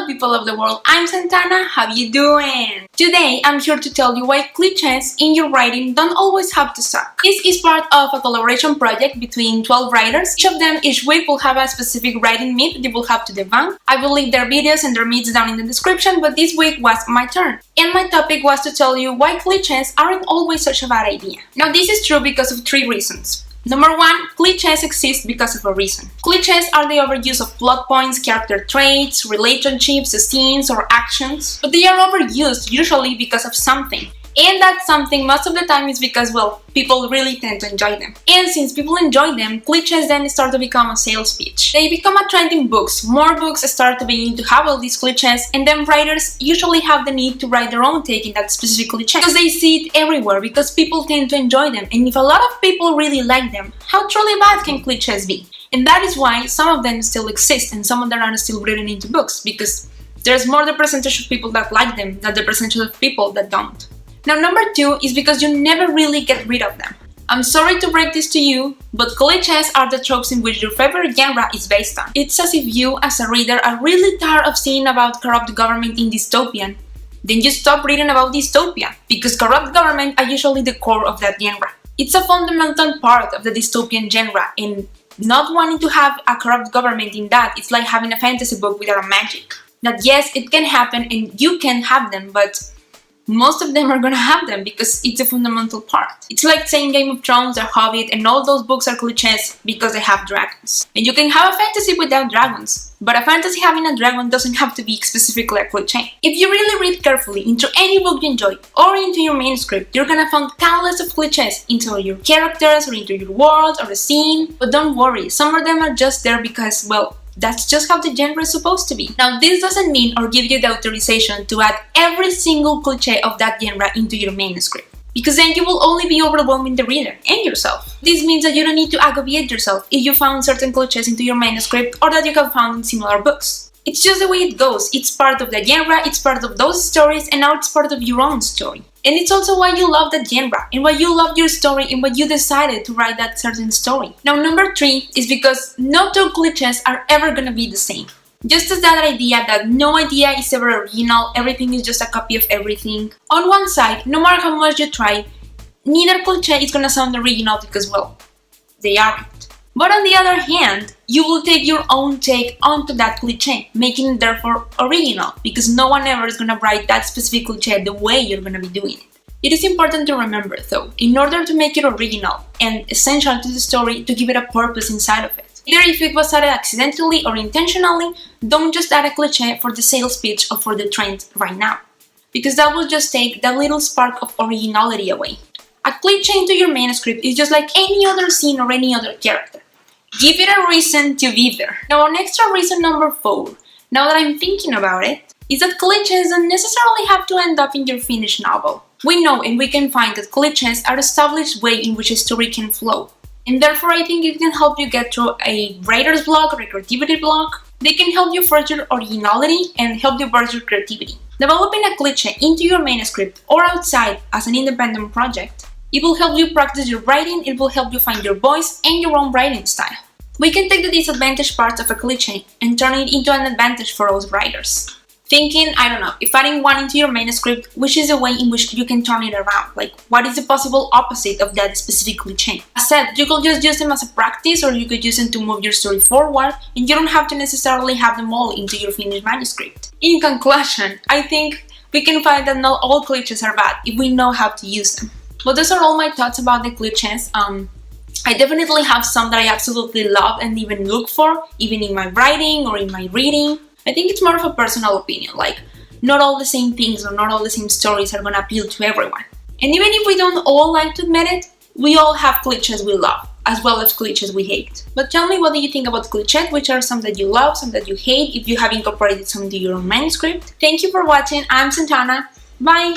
people of the world, I'm Santana, how you doing? Today I'm here to tell you why clichés in your writing don't always have to suck. This is part of a collaboration project between 12 writers. Each of them each week will have a specific writing myth they will have to debunk. I will leave their videos and their myths down in the description, but this week was my turn. And my topic was to tell you why clichés aren't always such a bad idea. Now this is true because of 3 reasons. Number 1, clichés exist because of a reason. Clichés are the overuse of plot points, character traits, relationships, scenes, or actions, but they are overused usually because of something. And that something most of the time is because, well, people really tend to enjoy them. And since people enjoy them, clichés then start to become a sales pitch. They become a trend in books, more books start to begin to have all these clichés, and then writers usually have the need to write their own take in that specific cliché. Because they see it everywhere, because people tend to enjoy them, and if a lot of people really like them, how truly bad can clichés be? And that is why some of them still exist, and some of them are still written into books, because there's more the percentage of people that like them than the percentage of people that don't. Now, number 2 is because you never really get rid of them. I'm sorry to break this to you, but clichés are the tropes in which your favorite genre is based on. It's as if you, as a reader, are really tired of seeing about corrupt government in dystopian. Then you stop reading about dystopia, because corrupt government are usually the core of that genre. It's a fundamental part of the dystopian genre, and not wanting to have a corrupt government in that, it's like having a fantasy book without a magic. That yes, it can happen and you can have them, but most of them are gonna have them because it's a fundamental part. It's like saying Game of Thrones, The Hobbit, and all those books are clichés because they have dragons. And you can have a fantasy without dragons, but a fantasy having a dragon doesn't have to be specifically a cliché. If you really read carefully into any book you enjoy or into your manuscript, you're gonna find countless of clichés into your characters or into your world or a scene. But don't worry, some of them are just there because, well, that's just how the genre is supposed to be. Now, this doesn't mean or give you the authorization to add every single cliché of that genre into your manuscript, because then you will only be overwhelming the reader and yourself. This means that you don't need to aggravate yourself if you found certain clichés into your manuscript or that you have found in similar books. It's just the way it goes. It's part of the genre, it's part of those stories, and now it's part of your own story. And it's also why you love that genre, and why you love your story, and why you decided to write that certain story. Now, number 3 is because no 2 clichés are ever gonna be the same. Just as that idea that no idea is ever original, everything is just a copy of everything. On one side, no matter how much you try, neither cliché is gonna sound original because, well, they aren't. But on the other hand, you will take your own take onto that cliché, making it therefore original, because no one ever is gonna write that specific cliché the way you're gonna be doing it. It is important to remember, though, in order to make it original and essential to the story, to give it a purpose inside of it. Either if it was added accidentally or intentionally, don't just add a cliché for the sales pitch or for the trend right now, because that will just take that little spark of originality away. A cliché into your manuscript is just like any other scene or any other character. Give it a reason to be there. Now, an extra reason number 4, now that I'm thinking about it, is that clichés don't necessarily have to end up in your finished novel. We know and we can find that clichés are established way in which a story can flow. And therefore, I think it can help you get through a writer's block or a creativity block. They can help you forge your originality and help you burst your creativity. Developing a cliché into your manuscript or outside as an independent project, it will help you practice your writing, it will help you find your voice and your own writing style. We can take the disadvantaged parts of a cliché and turn it into an advantage for us writers. Thinking, I don't know, if adding one into your manuscript, which is a way in which you can turn it around, like what is the possible opposite of that specific cliché? As said, you could just use them as a practice, or you could use them to move your story forward, and you don't have to necessarily have them all into your finished manuscript. In conclusion, I think we can find that not all clichés are bad if we know how to use them. But those are all my thoughts about the clichés. I definitely have some that I absolutely love and even look for, even in my writing or in my reading. I think it's more of a personal opinion, like not all the same things or not all the same stories are gonna appeal to everyone. And even if we don't all like to admit it, we all have clichés we love, as well as clichés we hate. But tell me, what do you think about clichés? Which are some that you love, some that you hate, if you have incorporated some into your own manuscript? Thank you for watching. I'm Santana. Bye!